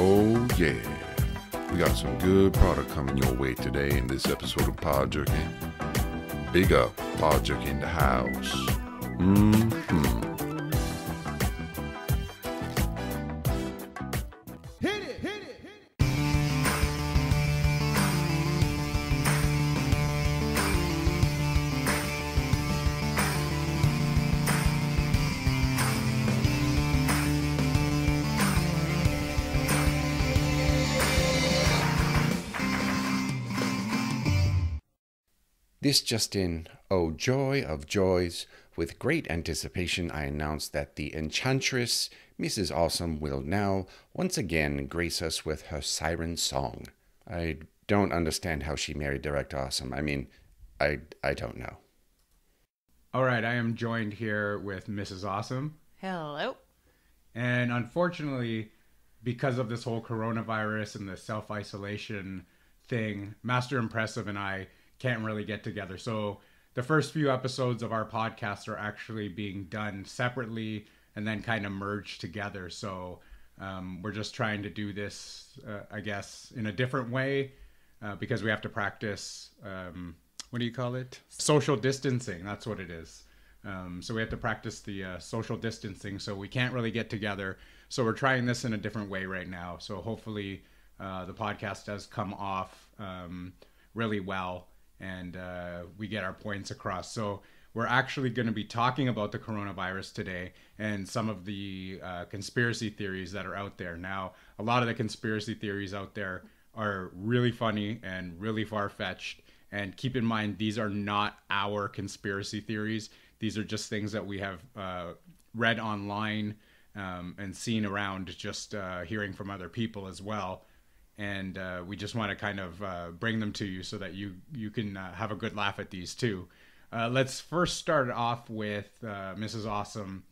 Oh yeah, we got some good product coming your way today in this episode of Pod Jerky. Big up, Pod Jerky in the house. This just in, oh joy of joys, with great anticipation I announce that the enchantress, Mrs. Awesome, will now once again grace us with her siren song. I don't understand how she married Direktor Awesome. I don't know. All right, I am joined here with Mrs. Awesome. Hello. And unfortunately, because of this whole coronavirus and the self-isolation thing, Master Impressive and I can't really get together. So the first few episodes of our podcast are actually being done separately and then kind of merged together. So we're just trying to do this, I guess, in a different way because we have to practice, what do you call it? Social distancing. That's what it is. So we have to practice the social distancing. So we can't really get together. So we're trying this in a different way right now. So hopefully the podcast does come off really well. And we get our points across. So we're actually going to be talking about the coronavirus today and some of the conspiracy theories that are out there. Now, a lot of the conspiracy theories out there are really funny and really far-fetched. And keep in mind, these are not our conspiracy theories. These are just things that we have read online and seen around, just hearing from other people as well. And we just want to kind of bring them to you so that you can have a good laugh at these too. Let's first start off with Mrs. Awesome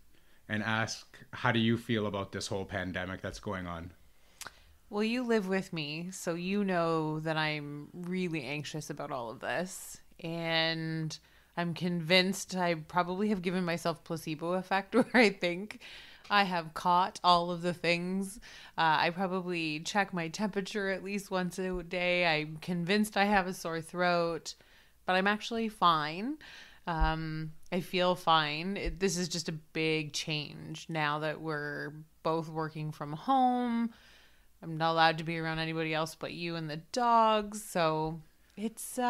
and ask, how do you feel about this whole pandemic that's going on? Well, you live with me, so you know that I'm really anxious about all of this. And I'm convinced I probably have given myself placebo effect where I think I have caught all of the things. I probably check my temperature at least once a day. I'm convinced I have a sore throat, but I'm actually fine. I feel fine. This is just a big change now that we're both working from home. I'm not allowed to be around anybody else but you and the dogs. So it's been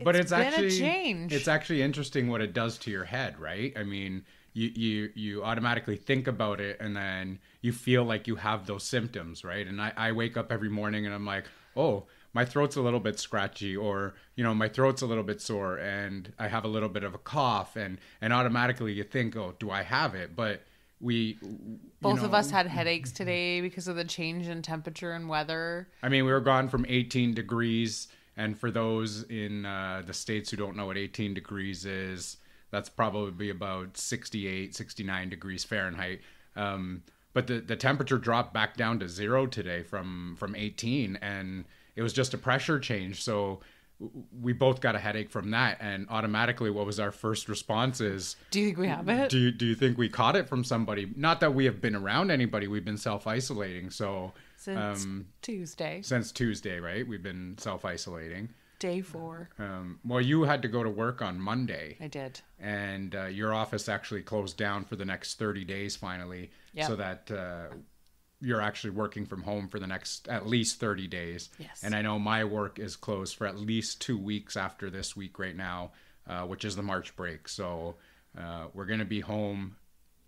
actually a change. It's actually interesting what it does to your head, right? I mean, you automatically think about it and then you feel like you have those symptoms, right? And I wake up every morning and I'm like, oh, my throat's a little bit scratchy, or, my throat's a little bit sore and I have a little bit of a cough, and automatically you think, oh, do I have it? But both of us had headaches today because of the change in temperature and weather. I mean, we were gone from 18 degrees. And for those in the States who don't know what 18 degrees is, that's probably about 68, 69 degrees Fahrenheit. But the temperature dropped back down to 0 today from 18, and it was just a pressure change. So we both got a headache from that, and automatically what was our first response is, do you think we have it? Do you think we caught it from somebody? Not that we have been around anybody. We've been self-isolating. So Since Tuesday. Since Tuesday, right? We've been self-isolating. Day 4. Well, you had to go to work on Monday. I did. And your office actually closed down for the next 30 days finally. Yep. So that you're actually working from home for the next at least 30 days. Yes. And I know my work is closed for at least 2 weeks after this week right now, which is the March break. So we're going to be home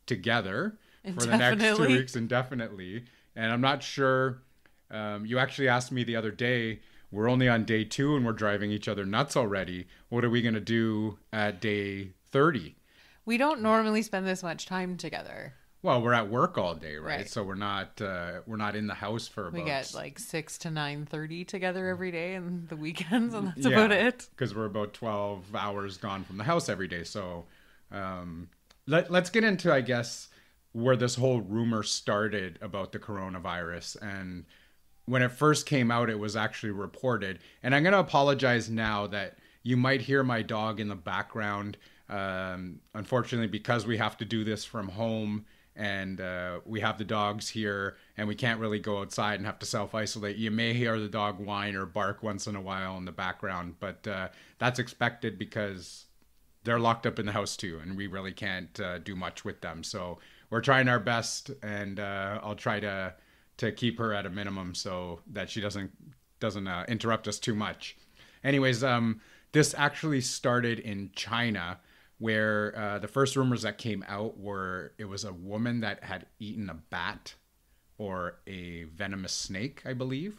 together for the next 2 weeks indefinitely. And I'm not sure, you actually asked me the other day, we're only on day 2 and we're driving each other nuts already. What are we going to do at day 30? We don't normally spend this much time together. Well, we're at work all day, right? So we're not in the house for about... We get like 6 to 9:30 together every day and the weekends, and that's about it. Because we're about 12 hours gone from the house every day. So let's get into, I guess, where this whole rumor started about the coronavirus. And when it first came out, it was actually reported. And I'm going to apologize now that you might hear my dog in the background. Unfortunately, because we have to do this from home and we have the dogs here, and we can't really go outside and have to self-isolate. You may hear the dog whine or bark once in a while in the background, but that's expected because they're locked up in the house too, and we really can't do much with them. So we're trying our best, and I'll try to keep her at a minimum so that she doesn't interrupt us too much. Anyways, this actually started in China, where the first rumors that came out were it was a woman that had eaten a bat or a venomous snake, I believe.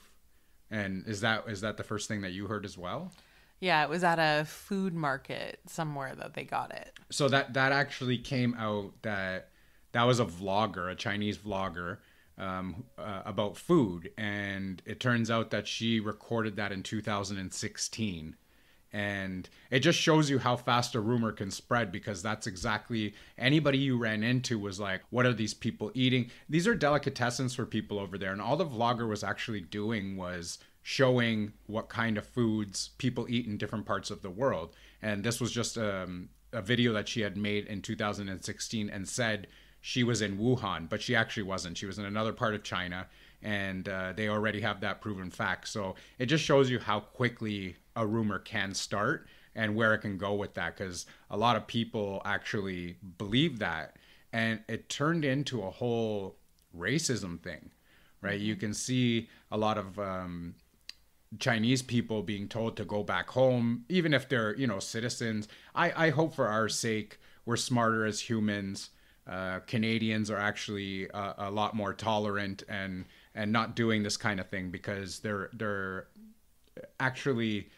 And is that the first thing that you heard as well? Yeah, it was at a food market somewhere that they got it. So that actually came out that was a vlogger, a Chinese vlogger, about food. And it turns out that she recorded that in 2016. And it just shows you how fast a rumor can spread, because that's exactly anybody you ran into was like, what are these people eating? These are delicatessens for people over there. And all the vlogger was actually doing was showing what kind of foods people eat in different parts of the world. And this was just a video that she had made in 2016 and said she was in Wuhan, but she actually wasn't. She was in another part of China, and they already have that proven fact. So it just shows you how quickly a rumor can start and where it can go with that, because a lot of people actually believe that, and it turned into a whole racism thing, right? You can see a lot of Chinese people being told to go back home, even if they're, citizens. I hope for our sake we're smarter as humans. Canadians are actually a lot more tolerant and not doing this kind of thing, because they're actually,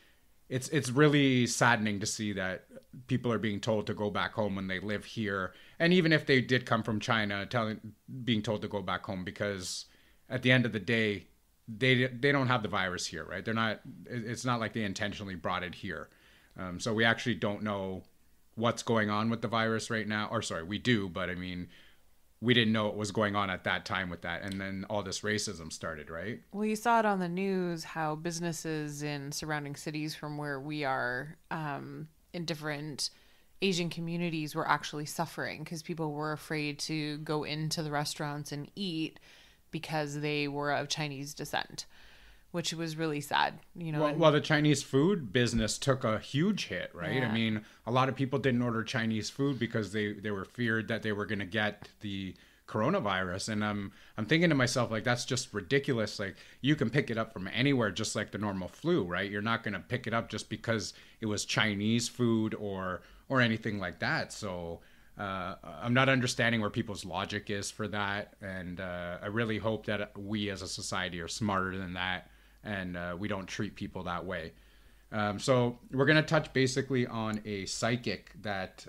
it's really saddening to see that people are being told to go back home when they live here. And even if they did come from China, being told to go back home, because at the end of the day, they don't have the virus here, right? It's not like they intentionally brought it here. So we actually don't know what's going on with the virus right now. Or sorry, we do, but I mean, we didn't know what was going on at that time with that. And then all this racism started, right? Well, you saw it on the news, how businesses in surrounding cities from where we are, in different Asian communities, were actually suffering because people were afraid to go into the restaurants and eat because they were of Chinese descent, which was really sad, Well, the Chinese food business took a huge hit, right? Yeah. I mean, a lot of people didn't order Chinese food because they were feared that they were going to get the coronavirus. And I'm thinking to myself, like, that's just ridiculous. Like, you can pick it up from anywhere, just like the normal flu, right? You're not going to pick it up just because it was Chinese food or anything like that. So I'm not understanding where people's logic is for that. And I really hope that we as a society are smarter than that, and we don't treat people that way. So we're going to touch basically on a psychic that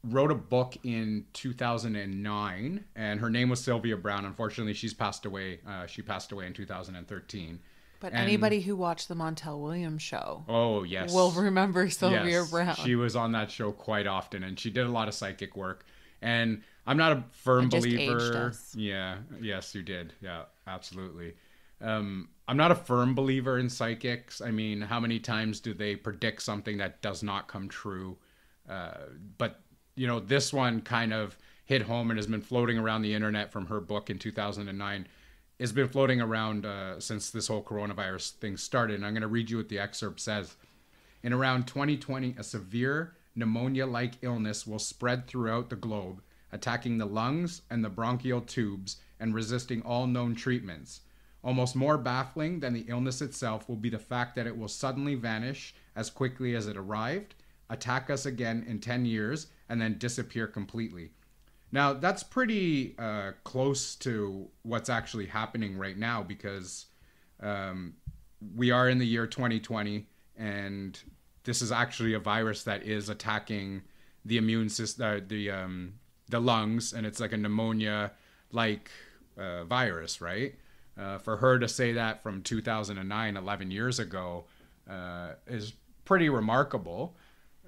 wrote a book in 2009, and her name was Sylvia Browne. Unfortunately, she's passed away. She passed away in 2013. But anybody who watched the Montel Williams show, oh yes, will remember Sylvia yes, Browne. She was on that show quite often, and she did a lot of psychic work. And I'm not a firm believer. Aged us. Yeah, yes, you did. Yeah, absolutely. I'm not a firm believer in psychics. I mean, how many times do they predict something that does not come true? But this one kind of hit home and has been floating around the internet from her book in 2009. It's been floating around since this whole coronavirus thing started. And I'm going to read you what the excerpt says. In around 2020, a severe pneumonia-like illness will spread throughout the globe, attacking the lungs and the bronchial tubes and resisting all known treatments. Almost more baffling than the illness itself will be the fact that it will suddenly vanish as quickly as it arrived, attack us again in 10 years, and then disappear completely. Now, that's pretty close to what's actually happening right now, because we are in the year 2020, and this is actually a virus that is attacking the immune system, the lungs, and it's like a pneumonia-like virus, right? For her to say that from 2009, 11 years ago, is pretty remarkable.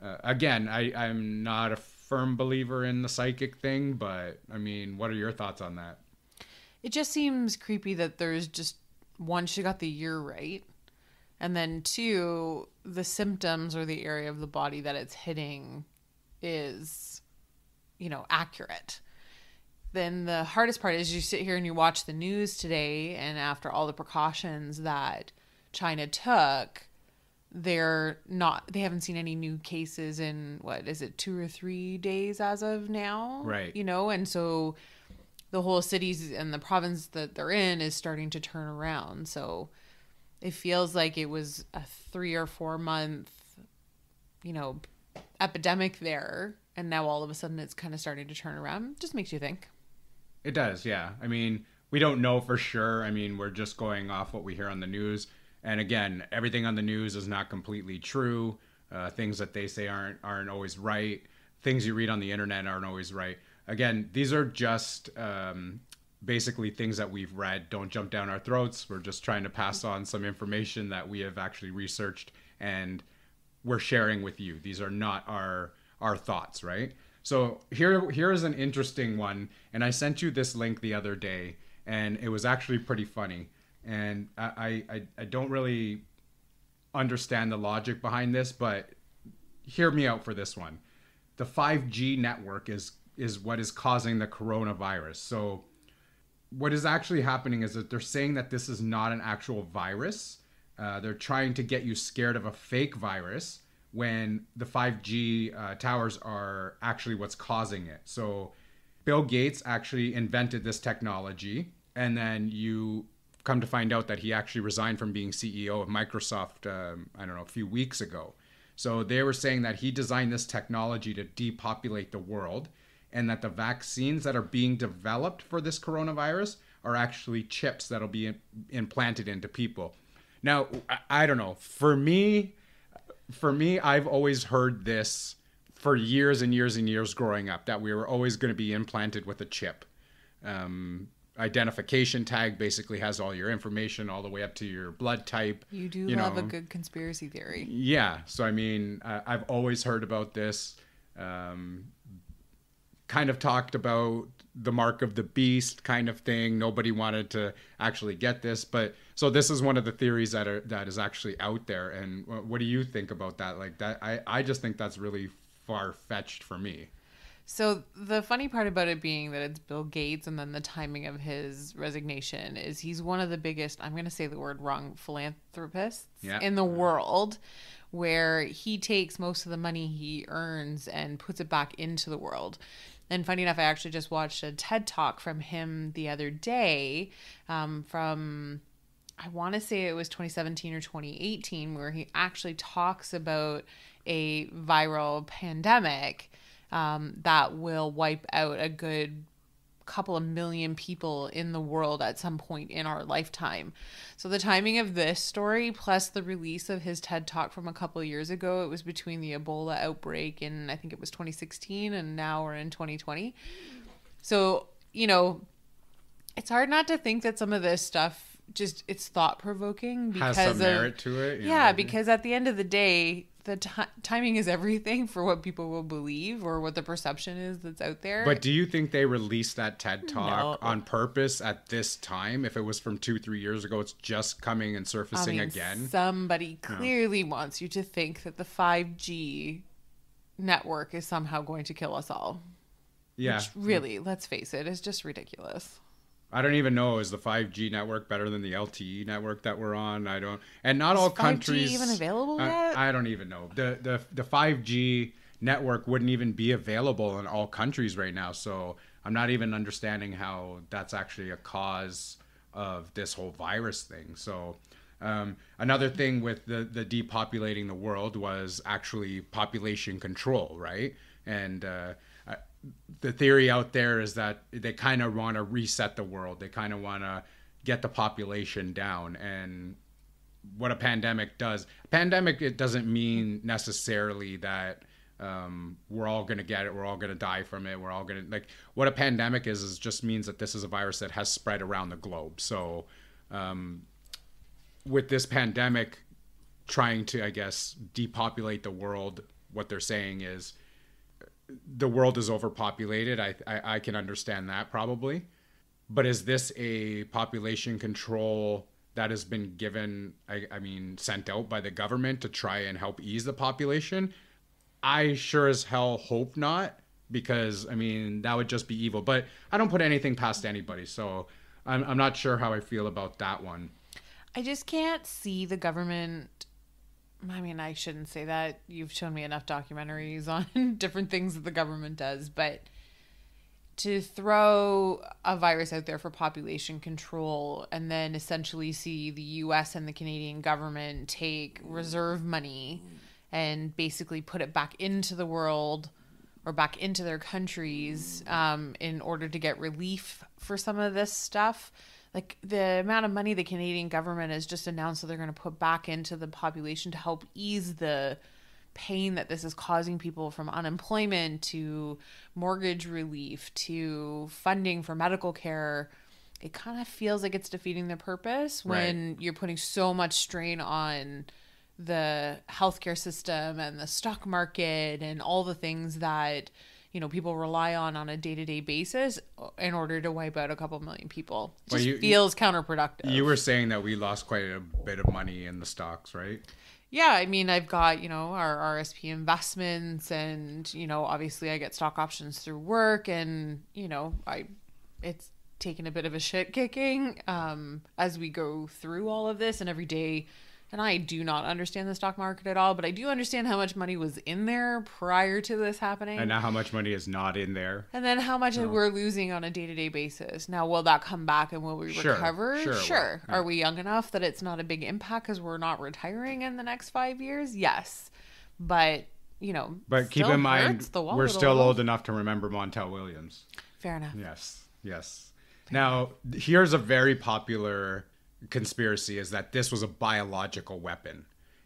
Again, I'm not a firm believer in the psychic thing, but I mean, what are your thoughts on that? It just seems creepy that there's just, one, she got the year right, and then two, the symptoms or the area of the body that it's hitting is, accurate. then the hardest part is you sit here and you watch the news today, and after all the precautions that China took, they haven't seen any new cases in, what is it, 2 or 3 days as of now? Right. And so the whole cities and the province that they're in is starting to turn around. So it feels like it was a 3 or 4 month, epidemic there. And now all of a sudden it's kind of starting to turn around. Just makes you think. It does, yeah. I mean, we don't know for sure. I mean, we're just going off what we hear on the news. And again, everything on the news is not completely true. Things that they say aren't always right. Things you read on the internet aren't always right. Again, these are just basically things that we've read. Don't jump down our throats. We're just trying to pass on some information that we have actually researched and we're sharing with you. These are not our thoughts, right? So here is an interesting one. And I sent you this link the other day, and it was actually pretty funny. And I don't really understand the logic behind this, but hear me out for this one. The 5G network is what is causing the coronavirus. So what is actually happening is that they're saying that this is not an actual virus. They're trying to get you scared of a fake virus when the 5G towers are actually what's causing it. So Bill Gates actually invented this technology, and then you come to find out that he actually resigned from being CEO of Microsoft, a few weeks ago. So they were saying that he designed this technology to depopulate the world, and that the vaccines that are being developed for this coronavirus are actually chips that'll be implanted into people. Now, I don't know. For me, I've always heard this for years and years and years growing up, that we were always going to be implanted with a chip. Identification tag basically has all your information all the way up to your blood type. You do love a good conspiracy theory. Yeah. So, I mean, I've always heard about this. Kind of talked about the mark of the beast kind of thing. Nobody wanted to actually get this. But so this is one of the theories that is actually out there. And what do you think about that? Like that, I just think that's really far-fetched for me. So the funny part about it being that it's Bill Gates and then the timing of his resignation is he's one of the biggest, I'm going to say the word wrong, philanthropists in the world, where he takes most of the money he earns and puts it back into the world. And funny enough, I actually just watched a TED Talk from him the other day from, I want to say it was 2017 or 2018, where he actually talks about a viral pandemic that will wipe out a good couple of million people in the world at some point in our lifetime. So the timing of this story plus the release of his TED Talk from a couple of years ago, it was between the Ebola outbreak in, I think it was 2016, and now we're in 2020. So, it's hard not to think that some of this stuff just, it's thought-provoking because has some merit to it. Yeah, because at the end of the day, the timing is everything for what people will believe or what the perception is that's out there. But do you think they released that TED Talk on purpose at this time? If it was from 2-3 years ago, it's just coming and surfacing again? Somebody clearly wants you to think that the 5G network is somehow going to kill us all. Yeah. Which really, let's face it, is just ridiculous. I don't even know, is the 5G network better than the LTE network that we're on? I don't. And not all countries. Is 5G even available yet? I don't even know. The 5G network wouldn't even be available in all countries right now. So I'm not even understanding how that's actually a cause of this whole virus thing. So another thing with the depopulating the world was actually population control, right? And the theory out there is that they kind of want to reset the world. They kind of want to get the population down. And what a pandemic does, it doesn't mean necessarily that we're all going to get it. We're all going to die from it. We're all going to, like, what a pandemic is just means that this is a virus that has spread around the globe. So with this pandemic trying to, I guess, depopulate the world, what they're saying is, the world is overpopulated. I can understand that probably. But is this a population control that has been given, sent out by the government to try and help ease the population? I sure as hell hope not. because, I mean, that would just be evil. But I don't put anything past anybody, so I'm not sure how I feel about that one. I just can't see the government. I mean, I shouldn't say that. You've shown me enough documentaries on different things that the government does, but to throw a virus out there for population control and then essentially see the US and the Canadian government take reserve money and basically put it back into the world or back into their countries in order to get relief for some of this stuff. Like the amount of money the Canadian government has just announced that they're going to put back into the population to help ease the pain that this is causing people, from unemployment to mortgage relief to funding for medical care. It kind of feels like it's defeating the purpose when you're putting so much strain on the healthcare system and the stock market and all the things that, you know, people rely on a day-to-day basis in order to wipe out a couple million people. It just feels counterproductive. You were saying that we lost quite a bit of money in the stocks, right? Yeah, I mean, I've got, you know, our RSP investments and, you know, obviously I get stock options through work and, you know, it's taken a bit of a shit kicking as we go through all of this and every day. And I do not understand the stock market at all, but I do understand how much money was in there prior to this happening. And now how much money is not in there. And then how much we're losing on a day-to-day basis. Now, will that come back and will we recover? Sure. Yeah. Are we young enough that it's not a big impact because we're not retiring in the next 5 years? Yes. But, you know, but keep in mind, we're still old enough to remember Montel Williams. Fair enough. Yes. Now, here's a very popular conspiracy, is that this was a biological weapon,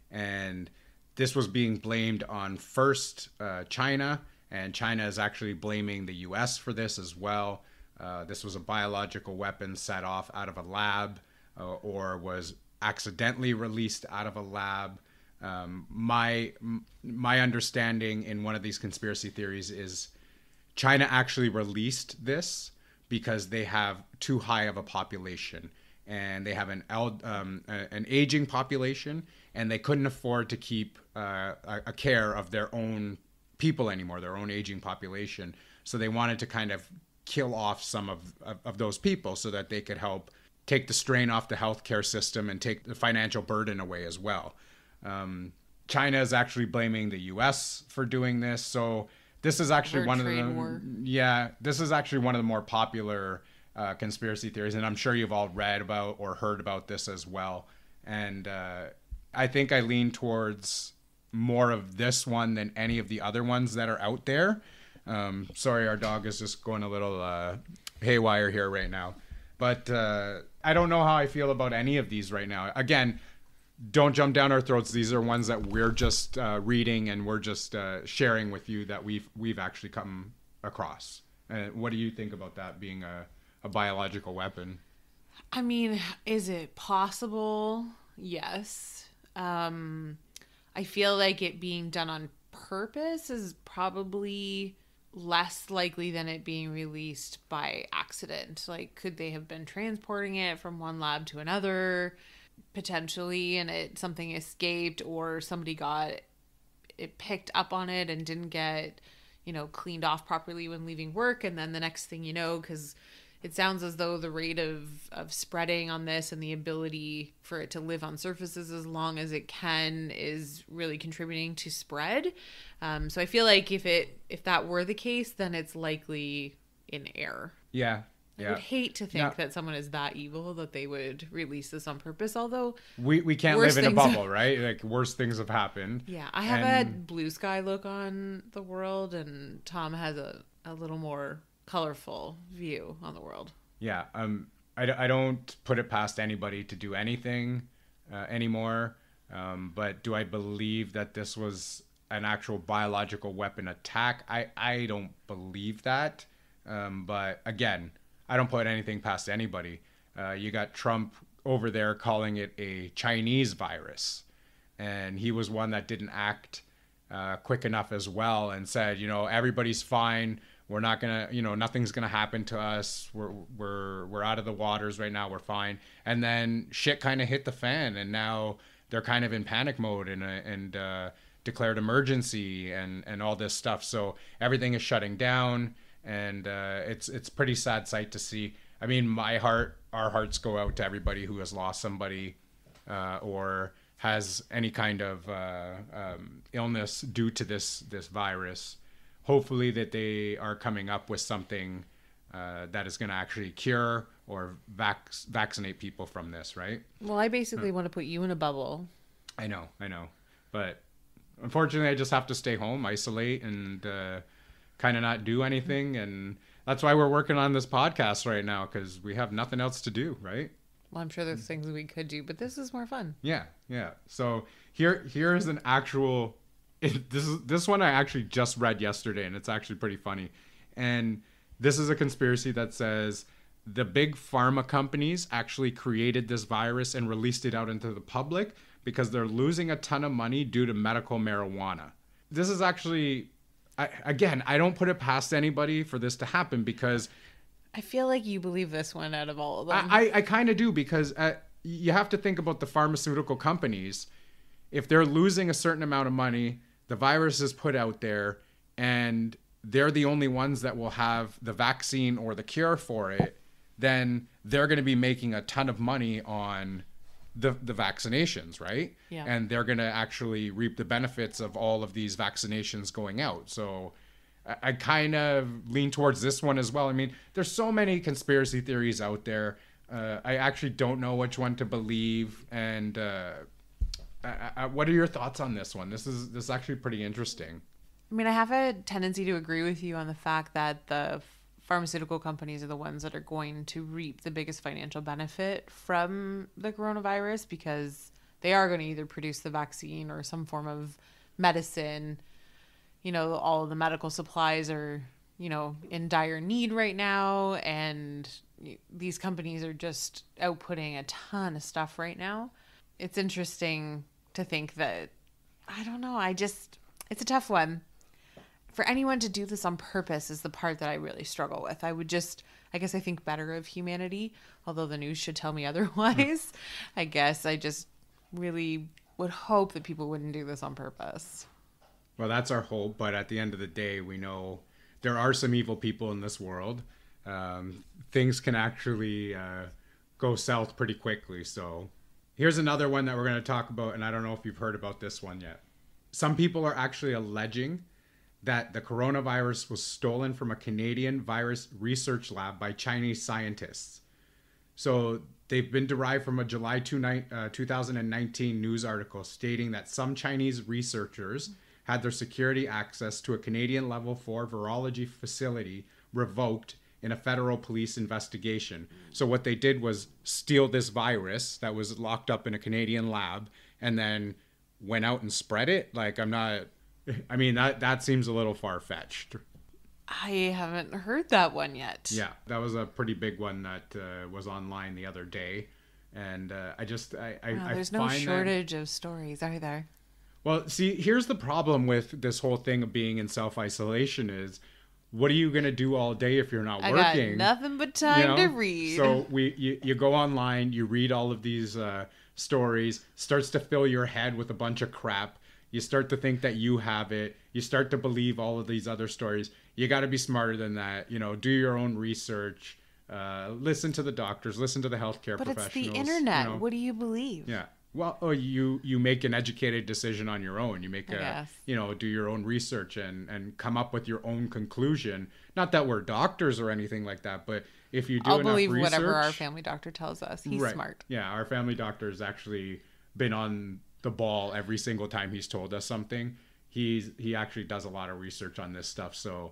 and this was being blamed on first China, and China is actually blaming the US for this as well. This was a biological weapon set off out of a lab or was accidentally released out of a lab. My understanding in one of these conspiracy theories is China actually released this because they have too high of a population. And they have an aging population, and they couldn't afford to keep a care of their own people anymore, their own aging population. So they wanted to kind of kill off some of those people so that they could help take the strain off the healthcare system and take the financial burden away as well. China is actually blaming the US for doing this. So this is actually this is actually one of the more popular conspiracy theories, and I'm sure you've all read about or heard about this as well. And I think I lean towards more of this one than any of the other ones that are out there. Sorry, our dog is just going a little haywire here right now. But I don't know how I feel about any of these right now. Again, don't jump down our throats. These are ones that we're just reading and we're just sharing with you that we've actually come across. What do you think about that being a biological weapon? I mean, is it possible? Yes. I feel like it being done on purpose is probably less likely than it being released by accident. Like, could they have been transporting it from one lab to another, potentially, and something escaped, or somebody got it picked up on it and didn't get, you know, cleaned off properly when leaving work, and then the next thing you know, because it sounds as though the rate of spreading on this and the ability for it to live on surfaces as long as it can is really contributing to spread. So I feel like if that were the case, then it's likely in error. Yeah. I would hate to think that someone is that evil that they would release this on purpose, although we can't live in a bubble, right? Like, worse things have happened. Yeah, I have a blue sky look on the world, and Tom has a little more colorful view on the world. Yeah, I don't put it past anybody to do anything anymore, but do I believe that this was an actual biological weapon attack? I don't believe that, but again, I don't put anything past anybody. You got Trump over there calling it a Chinese virus, and he was one that didn't act quick enough as well and said, you know, everybody's fine. We're not gonna, you know, nothing's gonna happen to us. We're out of the waters right now. We're fine. And then shit kind of hit the fan, and now they're kind of in panic mode, and declared emergency and all this stuff. So everything is shutting down, and it's pretty sad sight to see. I mean, our hearts go out to everybody who has lost somebody or has any kind of illness due to this virus. Hopefully that they are coming up with something that is going to actually cure or vaccinate people from this, right? Well, I basically want to put you in a bubble. I know. But unfortunately, I just have to stay home, isolate, and kind of not do anything. And that's why we're working on this podcast right now, because we have nothing else to do, right? Well, I'm sure there's things we could do, but this is more fun. Yeah. So here's an actual... This one I actually just read yesterday, and it's actually pretty funny. And this is a conspiracy that says the big pharma companies actually created this virus and released it out into the public because they're losing a ton of money due to medical marijuana. This is actually, I don't put it past anybody for this to happen, because I feel like you believe this one out of all of them. I kind of do, because you have to think about the pharmaceutical companies. If they're losing a certain amount of money, the virus is put out there, and they're the only ones that will have the vaccine or the cure for it, then they're going to be making a ton of money on the vaccinations, right? Yeah. And they're going to actually reap the benefits of all of these vaccinations going out. So I kind of lean towards this one as well. I mean, there's so many conspiracy theories out there. I actually don't know which one to believe. And what are your thoughts on this one? This is actually pretty interesting. I mean, I have a tendency to agree with you on the fact that the pharmaceutical companies are the ones that are going to reap the biggest financial benefit from the coronavirus, because they are going to either produce the vaccine or some form of medicine. You know, all of the medical supplies are, you know, in dire need right now, and these companies are just outputting a ton of stuff right now. It's interesting to think that, I don't know, it's a tough one. For anyone to do this on purpose is the part that I really struggle with. I guess I think better of humanity, although the news should tell me otherwise. I guess I just really would hope that people wouldn't do this on purpose. Well, that's our hope, but at the end of the day, we know there are some evil people in this world. Things can actually go south pretty quickly. So here's another one that we're going to talk about, and I don't know if you've heard about this one yet. Some people are actually alleging that the coronavirus was stolen from a Canadian virus research lab by Chinese scientists. So they've been derived from a July 2019 news article stating that some Chinese researchers had their security access to a Canadian level 4 virology facility revoked in a federal police investigation. So what they did was steal this virus that was locked up in a Canadian lab and then went out and spread it. That seems a little far-fetched. I haven't heard that one yet. Yeah, that was a pretty big one that was online the other day. And there's no shortage of stories, are there? Well, see, here's the problem with this whole thing of being in self-isolation is, what are you going to do all day if you're not working? I got nothing but time to read. So you go online, you read all of these stories, starts to fill your head with a bunch of crap. You start to think that you have it. You start to believe all of these other stories. You got to be smarter than that. You know, do your own research. Listen to the doctors. Listen to the healthcare professionals. But it's the internet. You know? What do you believe? Yeah. Well, you make an educated decision on your own. You make do your own research and come up with your own conclusion. Not that we're doctors or anything like that, but if you do enough research, I'll believe whatever our family doctor tells us. He's smart. Yeah, our family doctor has actually been on the ball every single time he's told us something. He actually does a lot of research on this stuff. So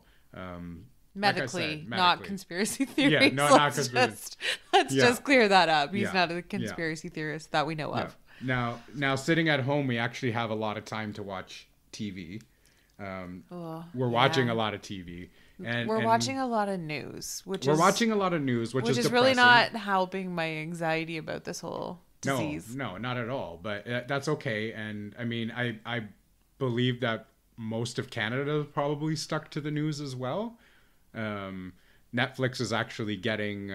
medically, not conspiracy theories. Yeah, not conspiracy. Let's just clear that up. He's not a conspiracy theorist that we know of. Now sitting at home, we actually have a lot of time to watch TV. We're watching a lot of TV. And we're watching a lot of news, which is depressing. Really not helping my anxiety about this whole disease. No, not at all. But that's okay. And I mean, I believe that most of Canada is probably stuck to the news as well. Netflix is actually getting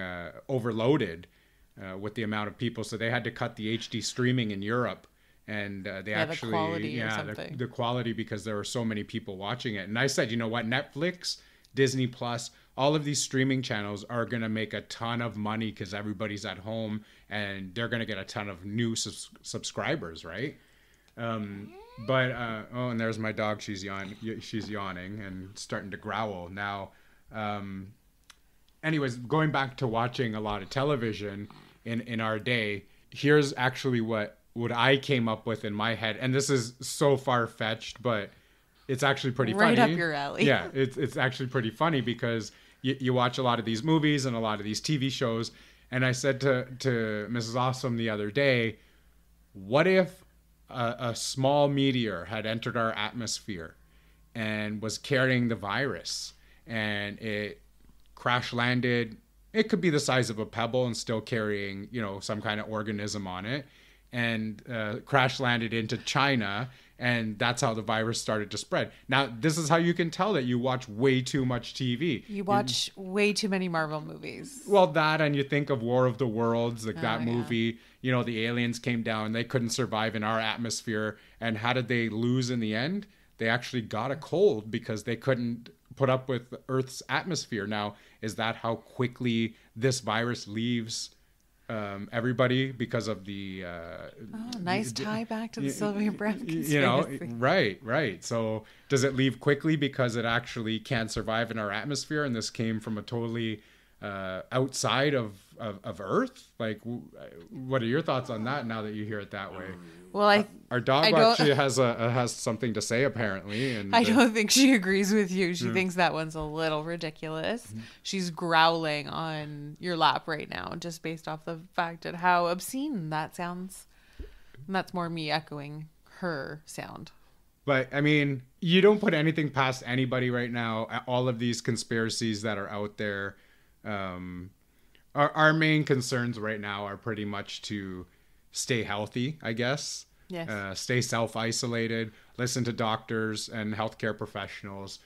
overloaded with the amount of people, so they had to cut the HD streaming in Europe, and they Yeah, the actually quality or something. the quality, because there were so many people watching it. And I said, you know what, Netflix, Disney Plus, all of these streaming channels are going to make a ton of money because everybody's at home and they're going to get a ton of new subscribers, right? And there's my dog. She's yawning and starting to growl now. Anyways, going back to watching a lot of television in our day, here's actually what I came up with in my head. And this is so far-fetched, but it's actually pretty funny. Right up your alley. Yeah, it's actually pretty funny because you watch a lot of these movies and a lot of these TV shows. And I said to Mrs. Awesome the other day, what if a small meteor had entered our atmosphere and was carrying the virus, and it crash landed? It could be the size of a pebble and still carrying, some kind of organism on it, and crash landed into China, and that's how the virus started to spread. Now, this is how you can tell that you watch way too much TV. You watch way too many Marvel movies. Well, that, and you think of War of the Worlds, like that movie, the aliens came down, they couldn't survive in our atmosphere, and how did they lose in the end? They actually got a cold because they couldn't put up with Earth's atmosphere. Now, is that how quickly this virus leaves everybody because of the nice tie back to the Sylvia Browne conspiracy. Right. So does it leave quickly because it actually can't survive in our atmosphere, and this came from a totally outside of Earth? Like, what are your thoughts on that now that you hear it that way? Well, our dog actually has something to say, apparently, and I don't think she agrees with you. She thinks that one's a little ridiculous. She's growling on your lap right now, just based off the fact of how obscene that sounds. And that's more me echoing her sound. But I mean, you don't put anything past anybody right now. All of these conspiracies that are out there, our main concerns right now are pretty much to stay healthy, I guess. Yes. Stay self-isolated, listen to doctors and healthcare professionals.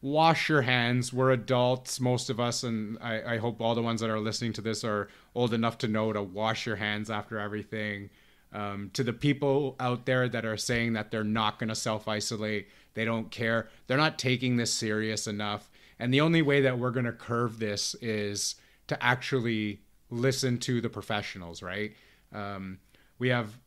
Wash your hands. We're adults, most of us, and I hope all the ones that are listening to this are old enough to know to wash your hands after everything. To the people out there that are saying that they're not going to self-isolate, they don't care, they're not taking this serious enough. And the only way that we're going to curve this is to actually listen to the professionals, right? We have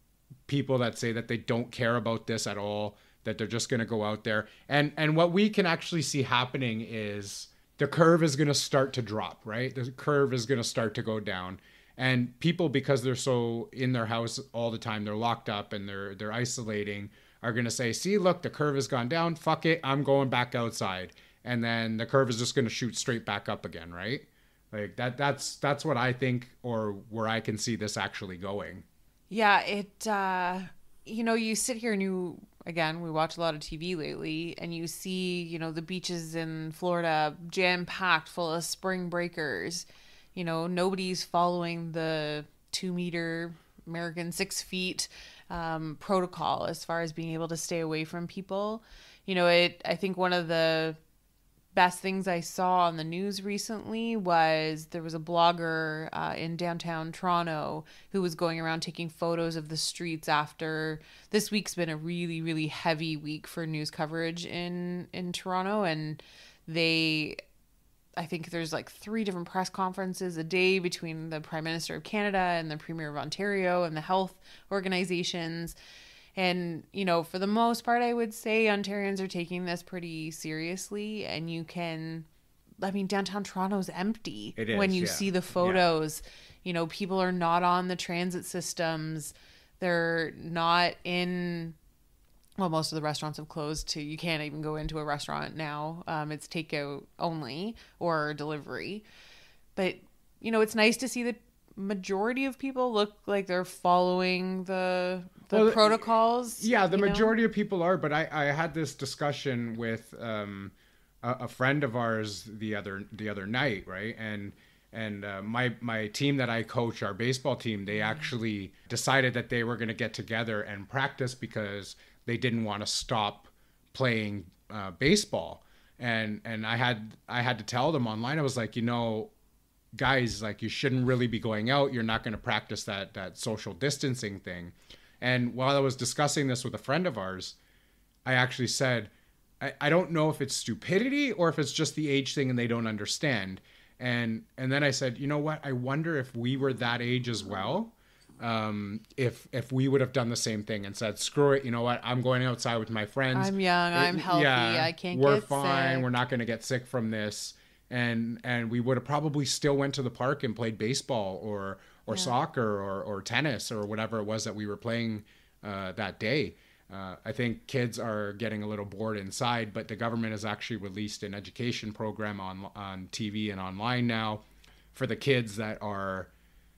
people that say that they don't care about this at all, that they're just going to go out there. And what we can actually see happening is the curve is going to start to drop, right? The curve is going to start to go down. And people, because they're so in their house all the time, they're locked up and they're isolating, are going to say, see, look, the curve has gone down. Fuck it. I'm going back outside. And then the curve is just going to shoot straight back up again, right? Like that's what I think, or where I can see this actually going. Yeah, you sit here and we watch a lot of TV lately, and you see, the beaches in Florida jam-packed full of spring breakers. Nobody's following the 2-meter, American 6 feet protocol as far as being able to stay away from people. I think one of the best things I saw on the news recently was there was a blogger in downtown Toronto who was going around taking photos of the streets after this week's been a really, really heavy week for news coverage in Toronto. And I think there's like 3 different press conferences a day between the Prime Minister of Canada and the Premier of Ontario and the health organizations. And, for the most part, I would say Ontarians are taking this pretty seriously. And downtown Toronto's empty. It is, when you see the photos. Yeah. People are not on the transit systems. They're not in... Well, most of the restaurants have closed too. You can't even go into a restaurant now. It's takeout only or delivery. But, it's nice to see the majority of people look like they're following the protocols. Yeah, the majority of people are. But I had this discussion with a friend of ours the other night, right? And my team that I coach, our baseball team, they actually decided that they were going to get together and practice because they didn't want to stop playing baseball. And I had to tell them online, I was like, guys, like, you shouldn't really be going out. You're not going to practice that social distancing thing. And while I was discussing this with a friend of ours, I actually said, I don't know if it's stupidity or if it's just the age thing and they don't understand. And then I said, you know what? I wonder if we were that age as well, if we would have done the same thing and said, screw it, you know what? I'm going outside with my friends. I'm young. I'm healthy. I can't get sick. We're fine. We're not going to get sick from this. And we would have probably still went to the park and played baseball or soccer or tennis or whatever it was that we were playing that day. I think kids are getting a little bored inside, but the government has actually released an education program on TV and online now for the kids that are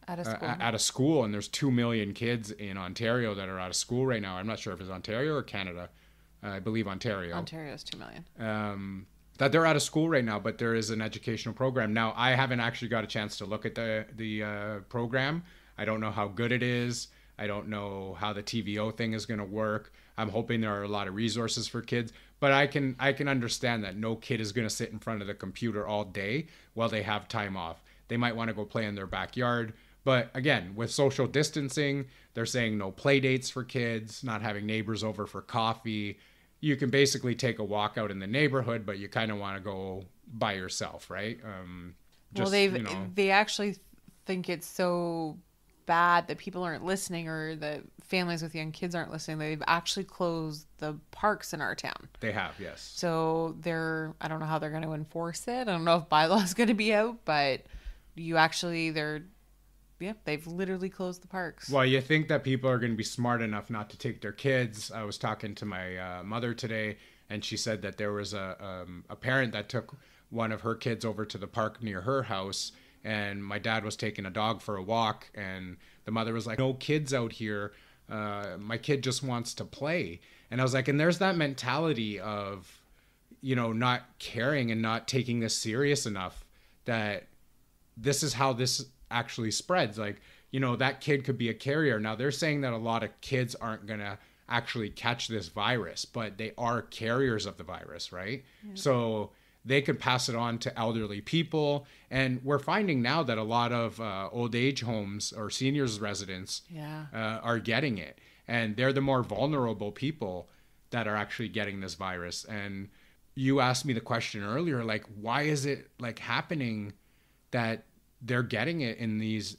out of school. And there's 2 million kids in Ontario that are out of school right now. I'm not sure if it's Ontario or Canada. I believe Ontario. Ontario's 2 million. That they're out of school right now, but there is an educational program. Now, I haven't actually got a chance to look at the program. I don't know how good it is. I don't know how the TVO thing is going to work. I'm hoping there are a lot of resources for kids, but I can understand that no kid is going to sit in front of the computer all day while they have time off. They might want to go play in their backyard. But again, with social distancing, they're saying no play dates for kids, not having neighbors over for coffee. You can basically take a walk out in the neighborhood, but you kind of want to go by yourself, right? They actually think it's so bad that people aren't listening, or that families with young kids aren't listening. They've actually closed the parks in our town. They have, yes. So I don't know how they're going to enforce it. I don't know if bylaw is going to be out, but they've literally closed the parks. Well, you think that people are going to be smart enough not to take their kids. I was talking to my mother today, and she said that there was a parent that took one of her kids over to the park near her house, and my dad was taking a dog for a walk, and the mother was like, no kids out here. My kid just wants to play. And I was like, and there's that mentality of, not caring and not taking this serious enough that this is how this actually spreads. Like, that kid could be a carrier. Now, they're saying that a lot of kids aren't going to actually catch this virus, but they are carriers of the virus, right? Yeah. So they could pass it on to elderly people. And we're finding now that a lot of old age homes or seniors residents are getting it. And they're the more vulnerable people that are actually getting this virus. And you asked me the question earlier, like, why is it like happening that they're getting it in these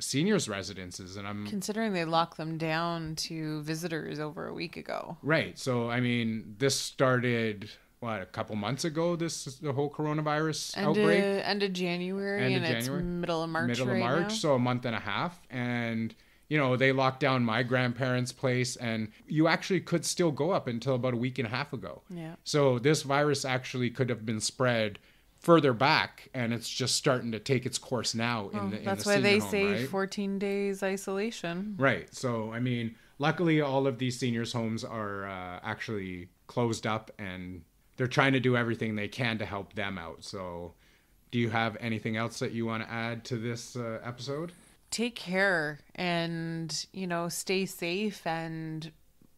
seniors residences? And I'm considering they locked them down to visitors over a week ago. Right. So, I mean, this started a couple months ago, the whole coronavirus outbreak? End of January, it's middle of March now. So a month and a half. And, they locked down my grandparents' place, and you actually could still go up until about a week and a half ago. Yeah. So this virus actually could have been spread further back, and it's just starting to take its course now in the That's why they say right? 14 days isolation. Right. So, I mean, luckily all of these seniors' homes are actually closed up, and they're trying to do everything they can to help them out. So do you have anything else that you want to add to this episode? Take care and, stay safe and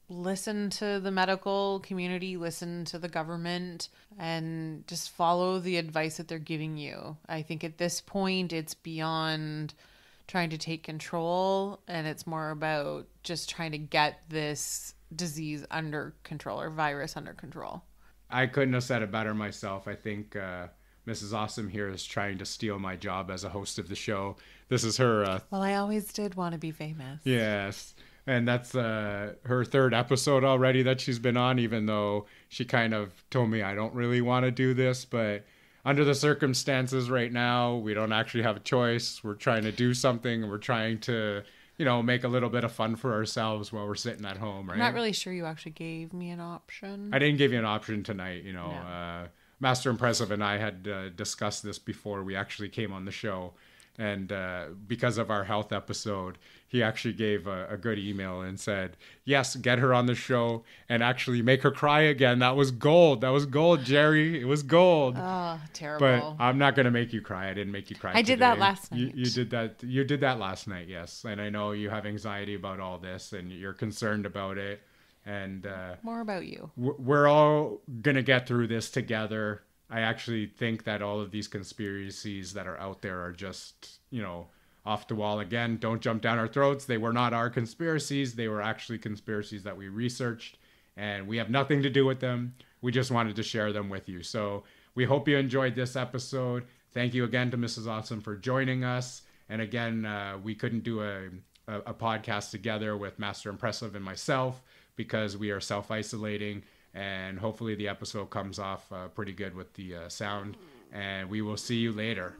listen to the medical community, listen to the government, and just follow the advice that they're giving you. I think at this point, it's beyond trying to take control, and it's more about just trying to get this disease under control or virus under control. I couldn't have said it better myself. I think Mrs. Awesome here is trying to steal my job as a host of the show. This is her... Well, I always did want to be famous. Yes. And that's her third episode already that she's been on, even though she kind of told me I don't really want to do this. But under the circumstances right now, we don't actually have a choice. We're trying to do something. We're trying to... make a little bit of fun for ourselves while we're sitting at home, right? I'm not really sure you actually gave me an option. I didn't give you an option tonight, No. Master Impressive and I had discussed this before we actually came on the show. And because of our health episode, he actually gave a good email and said, yes, get her on the show and actually make her cry again. That was gold. That was gold, Jerry. It was gold. Oh, terrible. But I'm not going to make you cry. I didn't make you cry I today. did that last night. You did that. You did that last night, yes. And I know you have anxiety about all this and you're concerned about it. And more about you. We're all going to get through this together. I actually think that all of these conspiracies that are out there are just, off the wall again. Don't jump down our throats. They were not our conspiracies. They were actually conspiracies that we researched, and we have nothing to do with them. We just wanted to share them with you. So we hope you enjoyed this episode. Thank you again to Mrs. Awesome for joining us. And again, we couldn't do a podcast together with Master Impressive and myself because we are self-isolating, and hopefully the episode comes off pretty good with the sound, and we will see you later.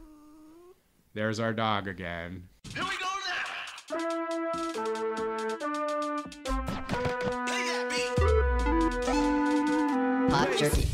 There's our dog again. Here we go now. Play that beat. Pot jerky.